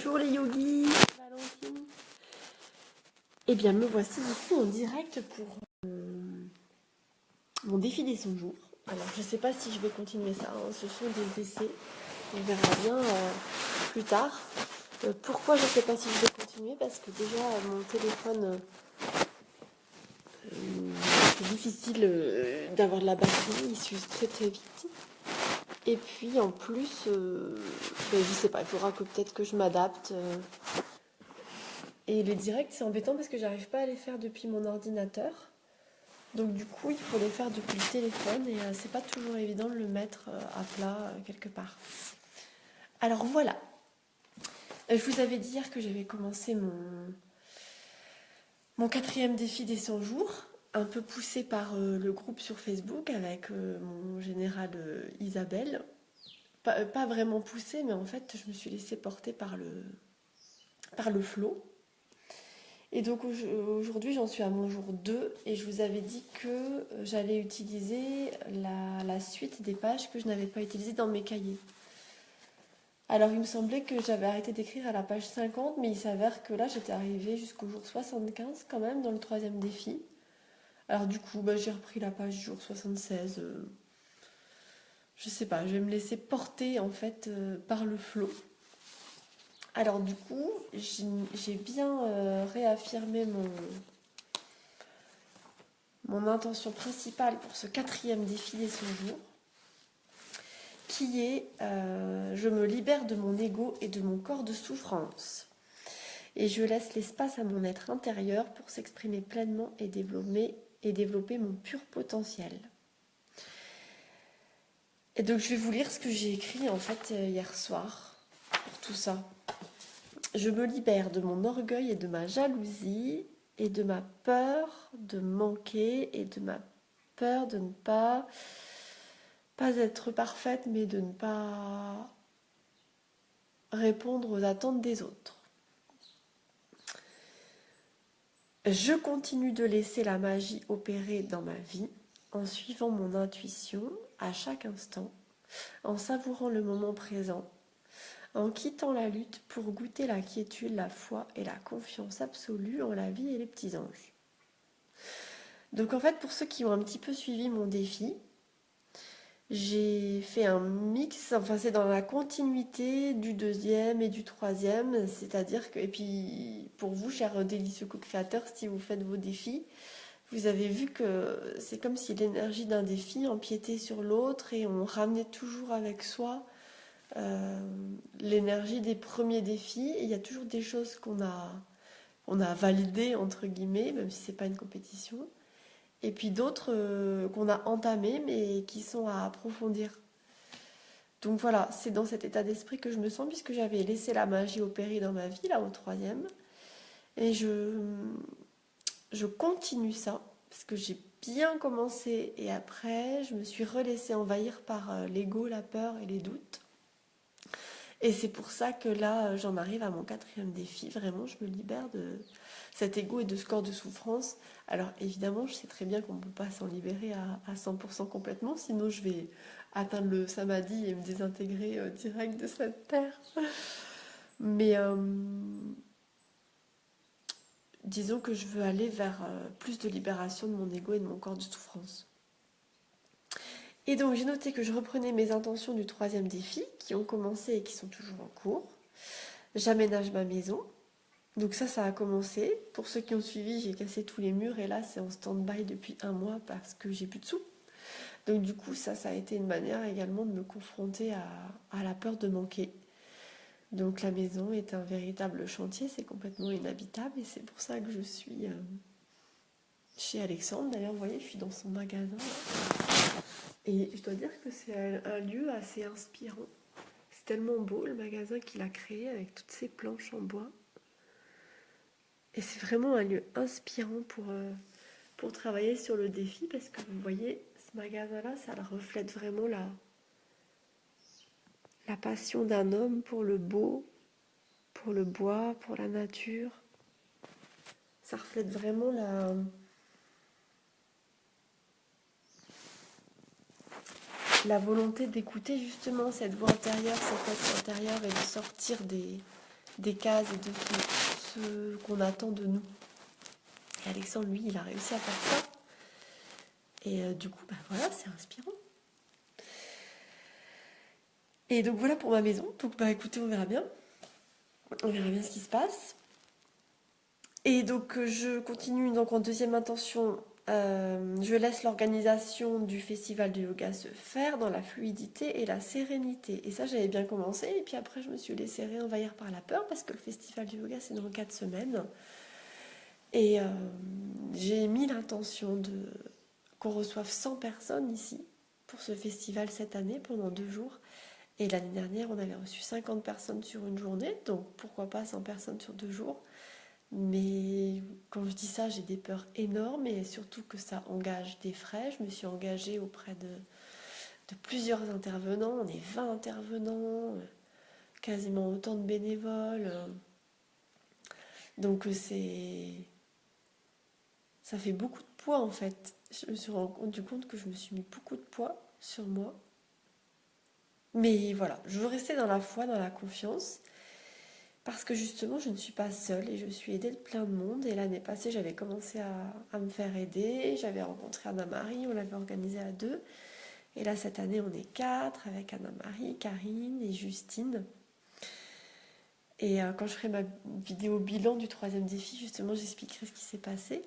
Bonjour les yogis, Valentine. Eh bien, me voici du coup en direct pour mon défi des 100 jours. Alors, je ne sais pas si je vais continuer ça, hein. Ce sont des essais. On verra bien plus tard. Pourquoi je ne sais pas si je vais continuer? Parce que déjà, mon téléphone, c'est difficile d'avoir de la batterie, il s'use très très vite. Et puis en plus, je sais pas, il faudra que peut-être que je m'adapte. Et les directs, c'est embêtant parce que j'arrive pas à les faire depuis mon ordinateur. Donc du coup, il faut les faire depuis le téléphone et c'est pas toujours évident de le mettre à plat quelque part. Alors voilà. Je vous avais dit hier que j'avais commencé mon 4e défi des 100 jours, un peu poussé par le groupe sur Facebook avec mon général Isabelle. Pas vraiment poussé, mais en fait, je me suis laissée porter par le flow. Et donc aujourd'hui, j'en suis à mon jour 2 et je vous avais dit que j'allais utiliser la suite des pages que je n'avais pas utilisées dans mes cahiers. Alors il me semblait que j'avais arrêté d'écrire à la page 50, mais il s'avère que là j'étais arrivée jusqu'au jour 75 quand même dans le 3e défi. Alors du coup, j'ai repris la page du jour 76. Je sais pas, je vais me laisser porter en fait par le flow. Alors du coup, j'ai bien réaffirmé mon intention principale pour ce 4e défi des 100 jours, qui est je me libère de mon ego et de mon corps de souffrance. Et je laisse l'espace à mon être intérieur pour s'exprimer pleinement et développer mon pur potentiel. Et donc je vais vous lire ce que j'ai écrit en fait hier soir pour tout ça. Je me libère de mon orgueil et de ma jalousie et de ma peur de manquer et de ma peur de ne pas être parfaite, mais de ne pas répondre aux attentes des autres. Je continue de laisser la magie opérer dans ma vie en suivant mon intuition à chaque instant, en savourant le moment présent, en quittant la lutte pour goûter la quiétude, la foi et la confiance absolue en la vie et les petits anges. Donc en fait, pour ceux qui ont un petit peu suivi mon défi, j'ai fait un mix, enfin c'est dans la continuité du 2e et du 3e, c'est-à-dire que, et puis pour vous, chers délicieux co-créateurs, si vous faites vos défis, vous avez vu que c'est comme si l'énergie d'un défi empiétait sur l'autre et on ramenait toujours avec soi l'énergie des premiers défis. Et il y a toujours des choses qu'on a validées, entre guillemets, même si c'est pas une compétition. Et puis d'autres qu'on a entamées, mais qui sont à approfondir. Donc voilà, c'est dans cet état d'esprit que je me sens, puisque j'avais laissé la magie opérer dans ma vie, là, au 3e. Et je continue ça, parce que j'ai bien commencé, et après, je me suis relaissée envahir par l'ego, la peur et les doutes. Et c'est pour ça que là, j'en arrive à mon 4e défi. Vraiment, je me libère de cet ego et de ce corps de souffrance. Alors évidemment, je sais très bien qu'on ne peut pas s'en libérer à 100% complètement, sinon je vais atteindre le samadhi et me désintégrer direct de cette terre. Mais disons que je veux aller vers plus de libération de mon ego et de mon corps de souffrance. Et donc j'ai noté que je reprenais mes intentions du 3e défi, qui ont commencé et qui sont toujours en cours. J'aménage ma maison. Donc ça a commencé. Pour ceux qui ont suivi, j'ai cassé tous les murs et là c'est en stand-by depuis 1 mois parce que j'ai plus de sous. Donc du coup ça a été une manière également de me confronter à la peur de manquer. Donc la maison est un véritable chantier, c'est complètement inhabitable et c'est pour ça que je suis chez Alexandre. D'ailleurs vous voyez, je suis dans son magasin. Et je dois dire que c'est un lieu assez inspirant. C'est tellement beau le magasin qu'il a créé avec toutes ces planches en bois. Et c'est vraiment un lieu inspirant pour travailler sur le défi parce que vous voyez, ce magasin-là, ça reflète vraiment la passion d'un homme pour le beau, pour le bois, pour la nature. Ça reflète vraiment la volonté d'écouter justement cette voix intérieure, cette être intérieure et de sortir des des cases et de ce qu'on attend de nous. Et Alexandre, lui, il a réussi à faire ça. Et du coup, voilà, c'est inspirant. Et donc voilà pour ma maison. Donc écoutez, on verra bien. On verra bien ce qui se passe. Et donc je continue donc en deuxième intention. Je laisse l'organisation du festival de yoga se faire dans la fluidité et la sérénité. Et ça, j'avais bien commencé. Et puis après, je me suis laissée réenvahir par la peur parce que le festival de yoga, c'est dans 4 semaines. Et j'ai mis l'intention qu'on reçoive 100 personnes ici pour ce festival cette année pendant 2 jours. Et l'année dernière, on avait reçu 50 personnes sur une journée. Donc pourquoi pas 100 personnes sur 2 jours. Mais quand je dis ça, j'ai des peurs énormes et surtout que ça engage des frais. Je me suis engagée auprès de plusieurs intervenants. On est 20 intervenants, quasiment autant de bénévoles. Donc ça fait beaucoup de poids en fait. Je me suis rendu compte que je me suis mis beaucoup de poids sur moi. Mais voilà, je veux rester dans la foi, dans la confiance. Parce que justement, je ne suis pas seule et je suis aidée de plein de monde. Et l'année passée, j'avais commencé à me faire aider. J'avais rencontré Anna-Marie, on l'avait organisée à 2. Et là, cette année, on est 4 avec Anna-Marie, Karine et Justine. Et quand je ferai ma vidéo bilan du 3e défi, justement, j'expliquerai ce qui s'est passé.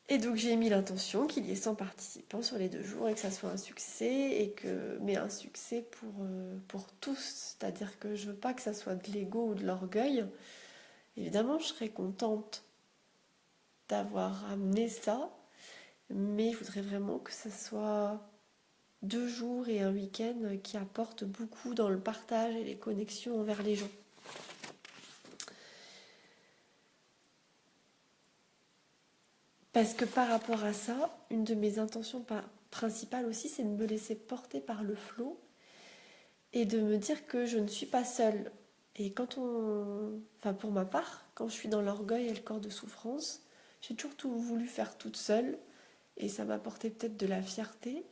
Et donc j'ai mis l'intention qu'il y ait 100 participants sur les 2 jours et que ça soit un succès, mais un succès pour tous. C'est-à-dire que je veux pas que ça soit de l'ego ou de l'orgueil. Évidemment, je serais contente d'avoir amené ça, mais je voudrais vraiment que ça soit 2 jours et un week-end qui apportent beaucoup dans le partage et les connexions envers les gens. Parce que par rapport à ça, une de mes intentions principales aussi, c'est de me laisser porter par le flot et de me dire que je ne suis pas seule. Et pour ma part, quand je suis dans l'orgueil et le corps de souffrance, j'ai toujours tout voulu faire toute seule et ça m'apportait peut-être de la fierté.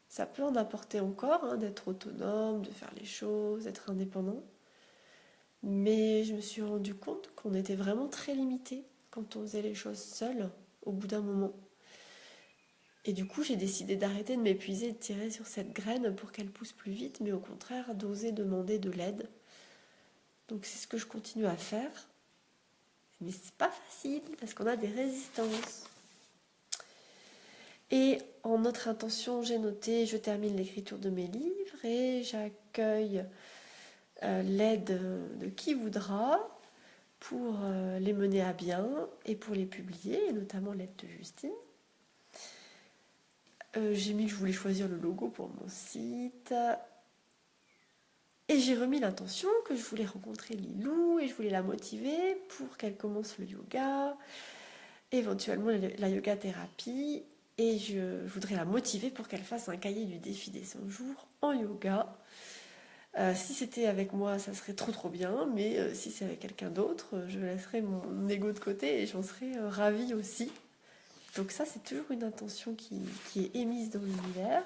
Ça peut en apporter encore, hein, d'être autonome, de faire les choses, d'être indépendant. Mais je me suis rendu compte qu'on était vraiment très limité quand on faisait les choses seul au bout d'un moment. Et du coup, j'ai décidé d'arrêter de m'épuiser et de tirer sur cette graine pour qu'elle pousse plus vite, mais au contraire, d'oser demander de l'aide. Donc c'est ce que je continue à faire. Mais c'est pas facile parce qu'on a des résistances. Et en autre intention, j'ai noté, je termine l'écriture de mes livres et j'accueille l'aide de qui voudra pour les mener à bien et pour les publier, et notamment l'aide de Justine. J'ai mis que je voulais choisir le logo pour mon site. Et j'ai remis l'intention que je voulais rencontrer Lilou et je voulais la motiver pour qu'elle commence le yoga, éventuellement la yoga thérapie. Et je voudrais la motiver pour qu'elle fasse un cahier du défi des 100 jours en yoga. Si c'était avec moi, ça serait trop bien, mais si c'est avec quelqu'un d'autre, je laisserai mon ego de côté et j'en serais ravie aussi. Donc ça, c'est toujours une intention qui est émise dans l'univers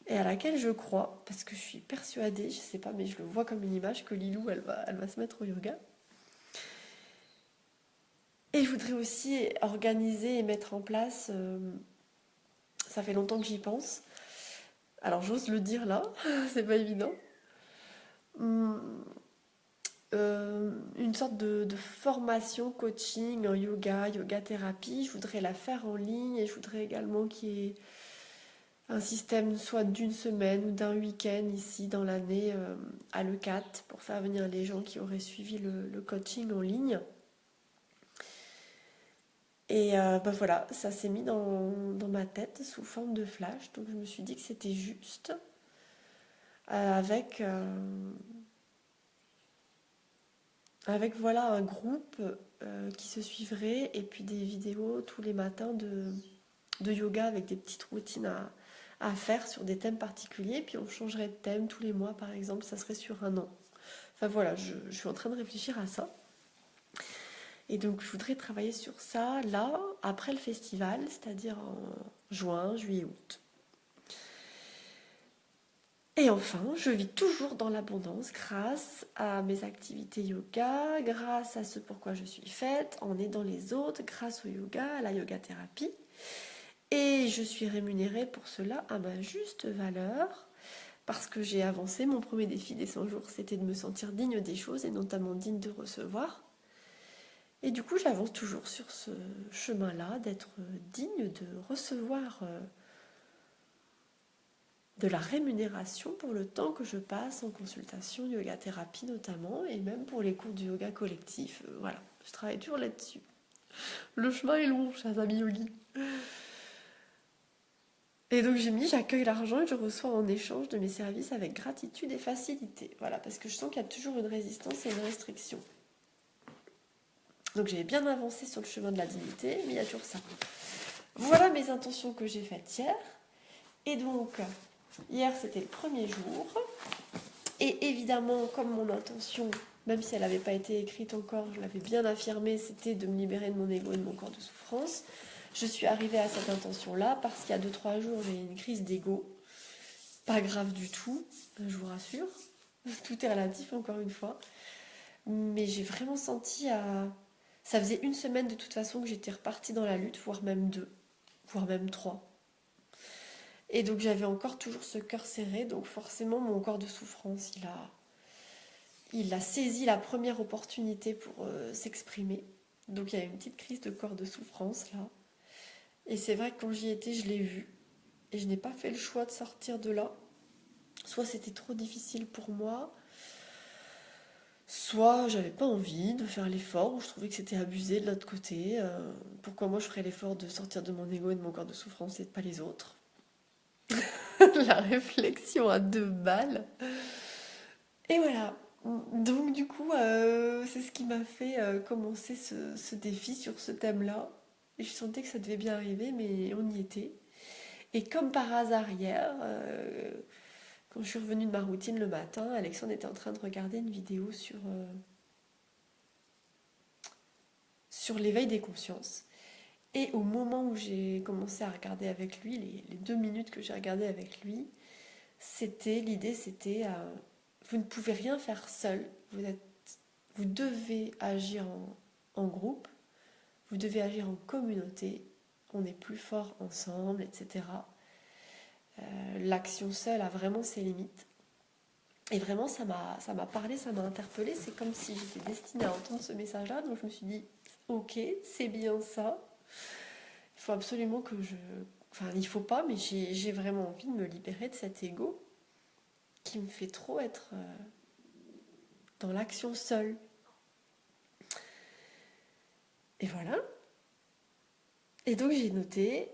et à laquelle je crois, parce que je suis persuadée, je sais pas, mais je le vois comme une image, que Lilou, elle va se mettre au yoga. Et je voudrais aussi organiser et mettre en place, ça fait longtemps que j'y pense, alors j'ose le dire là, c'est pas évident, une sorte de formation coaching en yoga thérapie. Je voudrais la faire en ligne et je voudrais également qu'il y ait un système soit d'une semaine ou d'un week-end ici dans l'année à l'E4 pour faire venir les gens qui auraient suivi le coaching en ligne. Et voilà, ça s'est mis dans ma tête sous forme de flash. Donc je me suis dit que c'était juste avec voilà un groupe qui se suivrait et puis des vidéos tous les matins de yoga avec des petites routines à faire sur des thèmes particuliers. Puis on changerait de thème tous les mois par exemple, ça serait sur un an. Enfin voilà, je suis en train de réfléchir à ça. Et donc je voudrais travailler sur ça là, après le festival, c'est-à-dire en juin, juillet, août. Et enfin, je vis toujours dans l'abondance grâce à mes activités yoga, grâce à ce pourquoi je suis faite, en aidant les autres, grâce au yoga, à la yoga thérapie. Et je suis rémunérée pour cela à ma juste valeur, parce que j'ai avancé. Mon premier défi des 100 jours, c'était de me sentir digne des choses et notamment digne de recevoir. Et du coup, j'avance toujours sur ce chemin-là, d'être digne de recevoir de la rémunération pour le temps que je passe en consultation yoga thérapie notamment, et même pour les cours du yoga collectif. Voilà, je travaille toujours là-dessus. Le chemin est long, chers amis yogis. Et donc j'ai mis j'accueille l'argent et je reçois en échange de mes services avec gratitude et facilité. Voilà, parce que je sens qu'il y a toujours une résistance et une restriction. Donc j'ai bien avancé sur le chemin de la dignité, mais il y a toujours ça. Voilà mes intentions que j'ai faites hier. Et donc, hier c'était le premier jour. Et évidemment, comme mon intention, même si elle n'avait pas été écrite encore, je l'avais bien affirmée, c'était de me libérer de mon ego et de mon corps de souffrance. Je suis arrivée à cette intention-là parce qu'il y a 2-3 jours, j'ai eu une crise d'ego. Pas grave du tout, je vous rassure. Tout est relatif, encore une fois. Mais j'ai vraiment senti à... Ça faisait 1 semaine de toute façon que j'étais repartie dans la lutte, voire même 2, voire même 3. Et donc j'avais encore toujours ce cœur serré, donc forcément mon corps de souffrance, il a saisi la première opportunité pour s'exprimer. Donc il y a une petite crise de corps de souffrance là. Et c'est vrai que quand j'y étais, je l'ai vu. Et je n'ai pas fait le choix de sortir de là. Soit c'était trop difficile pour moi, soit j'avais pas envie de faire l'effort, ou je trouvais que c'était abusé de l'autre côté. Pourquoi moi je ferais l'effort de sortir de mon ego et de mon corps de souffrance et de pas les autres? La réflexion à 2 balles. Et voilà. Donc du coup, c'est ce qui m'a fait commencer ce défi sur ce thème-là. Et je sentais que ça devait bien arriver, mais on y était. Et comme par hasard hier, quand je suis revenue de ma routine le matin, Alexandre était en train de regarder une vidéo sur l'éveil des consciences. Et au moment où j'ai commencé à regarder avec lui, les 2 minutes que j'ai regardé avec lui, l'idée c'était vous ne pouvez rien faire seul, vous devez agir en groupe, vous devez agir en communauté, on est plus fort ensemble, etc. L'action seule a vraiment ses limites. Et vraiment, ça m'a parlé, ça m'a interpellée. C'est comme si j'étais destinée à entendre ce message-là. Donc je me suis dit, ok, c'est bien ça. Il faut absolument que je... Enfin, il faut pas, mais j'ai vraiment envie de me libérer de cet ego qui me fait trop être dans l'action seule. Et voilà. Et donc j'ai noté,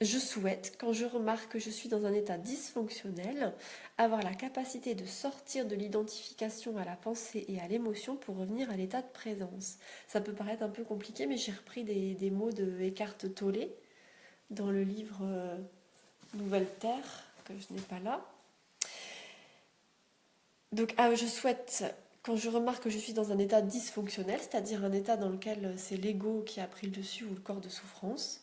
je souhaite, quand je remarque que je suis dans un état dysfonctionnel, avoir la capacité de sortir de l'identification à la pensée et à l'émotion pour revenir à l'état de présence. Ça peut paraître un peu compliqué, mais j'ai repris des mots de Eckhart Tolle dans le livre Nouvelle Terre, que je n'ai pas là. Donc je souhaite, quand je remarque que je suis dans un état dysfonctionnel, c'est-à-dire un état dans lequel c'est l'ego qui a pris le dessus ou le corps de souffrance,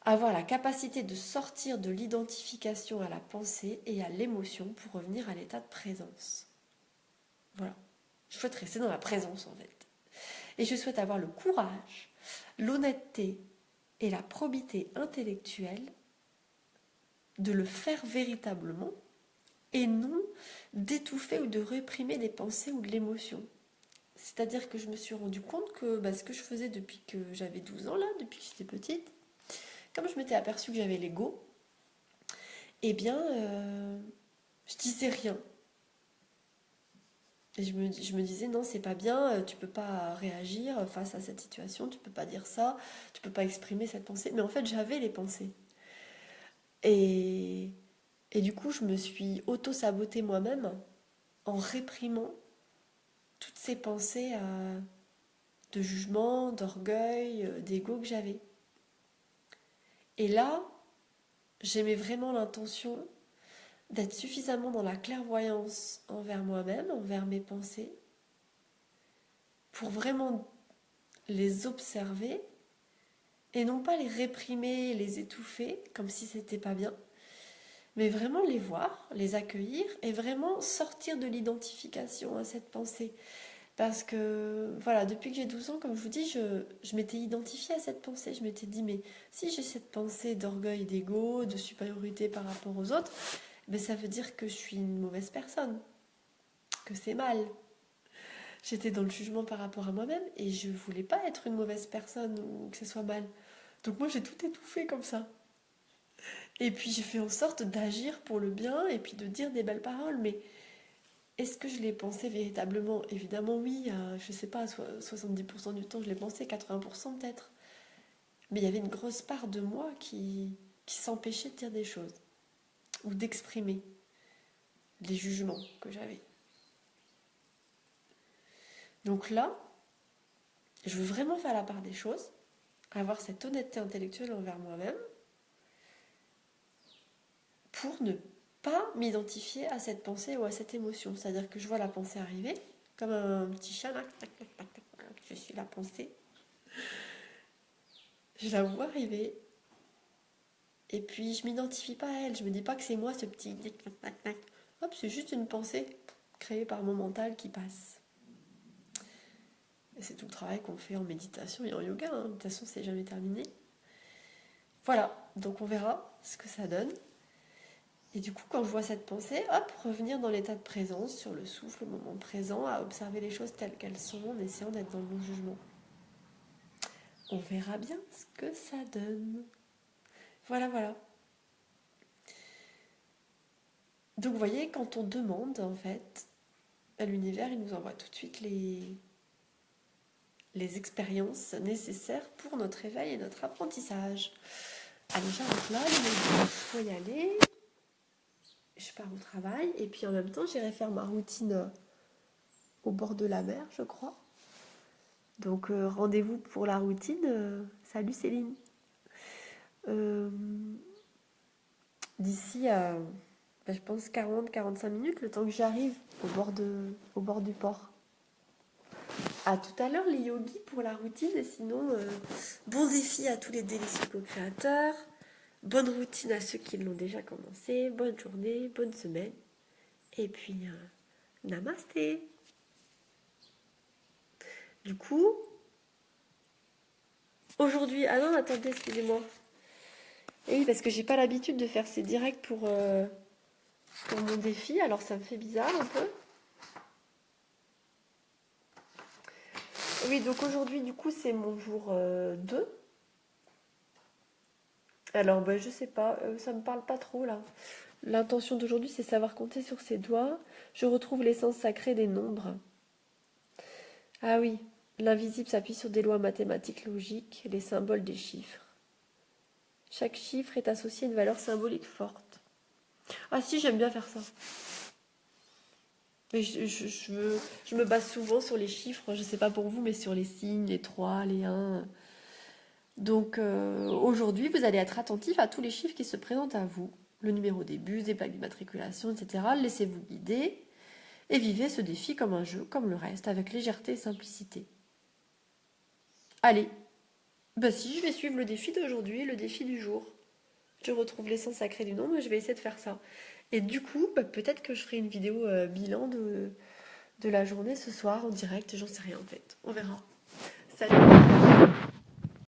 avoir la capacité de sortir de l'identification à la pensée et à l'émotion pour revenir à l'état de présence. Voilà. Je souhaite rester dans la présence en fait. Et je souhaite avoir le courage, l'honnêteté et la probité intellectuelle de le faire véritablement et non d'étouffer ou de réprimer des pensées ou de l'émotion. C'est-à-dire que je me suis rendu compte que ce que je faisais depuis que j'avais 12 ans, là, depuis que j'étais petite, comme je m'étais aperçue que j'avais l'ego, eh bien, je disais rien. Et je me disais, non, c'est pas bien, tu peux pas réagir face à cette situation, tu peux pas dire ça, tu peux pas exprimer cette pensée. Mais en fait, j'avais les pensées. Et, et du coup, je me suis auto-sabotée moi-même en réprimant toutes ces pensées de jugement, d'orgueil, d'ego que j'avais. Et là, j'aimais vraiment l'intention d'être suffisamment dans la clairvoyance envers moi-même, envers mes pensées, pour vraiment les observer et non pas les réprimer, les étouffer, comme si c'était pas bien, Mais vraiment les voir, les accueillir et vraiment sortir de l'identification à cette pensée. Parce que, voilà, depuis que j'ai 12 ans, comme je vous dis, je m'étais identifiée à cette pensée. Je m'étais dit, mais si j'ai cette pensée d'orgueil, d'ego, de supériorité par rapport aux autres, ben ça veut dire que je suis une mauvaise personne, que c'est mal. J'étais dans le jugement par rapport à moi-même et je voulais pas être une mauvaise personne ou que ce soit mal. Donc moi j'ai tout étouffé comme ça. Et puis j'ai fait en sorte d'agir pour le bien et puis de dire des belles paroles. Mais est-ce que je l'ai pensé véritablement? Évidemment oui, je sais pas, 70% du temps je l'ai pensé, 80% peut-être. Mais il y avait une grosse part de moi qui s'empêchait de dire des choses ou d'exprimer les jugements que j'avais. Donc là, je veux vraiment faire la part des choses, avoir cette honnêteté intellectuelle envers moi-même pour ne pas m'identifier à cette pensée ou à cette émotion. C'est-à-dire que je vois la pensée arriver, comme un petit chat, là, je suis la pensée, je la vois arriver, et puis je m'identifie pas à elle, je me dis pas que c'est moi ce petit... Hop, c'est juste une pensée créée par mon mental qui passe. Et c'est tout le travail qu'on fait en méditation et en yoga, hein. De toute façon c'est jamais terminé. Voilà, donc on verra ce que ça donne. Et du coup, quand je vois cette pensée, hop, revenir dans l'état de présence, sur le souffle, au moment présent, à observer les choses telles qu'elles sont, en essayant d'être dans le non-jugement. On verra bien ce que ça donne. Voilà, voilà. Donc vous voyez, quand on demande, en fait, à l'univers, il nous envoie tout de suite les expériences nécessaires pour notre éveil et notre apprentissage. Allez, j'arrête là, il faut y aller. Je pars au travail et puis en même temps, j'irai faire ma routine au bord de la mer, je crois. Donc rendez-vous pour la routine. Salut Céline. D'ici à, je pense, 40-45 minutes, le temps que j'arrive au bord du port. À tout à l'heure les yogis pour la routine. Et sinon, bon défi à tous les délicieux co-créateurs. Bonne routine à ceux qui l'ont déjà commencé. Bonne journée, bonne semaine. Et puis, namasté. Du coup, aujourd'hui... Ah non, attendez, excusez-moi. Et oui, parce que j'ai pas l'habitude de faire ces directs pour mon défi, alors ça me fait bizarre un peu. Oui, donc aujourd'hui, du coup, c'est mon jour 2. Alors, ben, je sais pas, ça me parle pas trop là. L'intention d'aujourd'hui, c'est savoir compter sur ses doigts. Je retrouve l'essence sacrée des nombres. Ah oui, l'invisible s'appuie sur des lois mathématiques logiques, les symboles des chiffres. Chaque chiffre est associé à une valeur symbolique forte. Ah si, j'aime bien faire ça. Mais je me base souvent sur les chiffres, je ne sais pas pour vous, mais sur les signes, les 3, les 1. Donc aujourd'hui, vous allez être attentif à tous les chiffres qui se présentent à vous. Le numéro des bus, des plaques d'immatriculation, etc. Laissez-vous guider et vivez ce défi comme un jeu, comme le reste, avec légèreté et simplicité. Allez, bah si, je vais suivre le défi d'aujourd'hui, le défi du jour. Je retrouve l'essence sacrée du nombre et je vais essayer de faire ça. Et du coup, bah, peut-être que je ferai une vidéo bilan de la journée ce soir en direct, j'en sais rien en fait. On verra. Salut!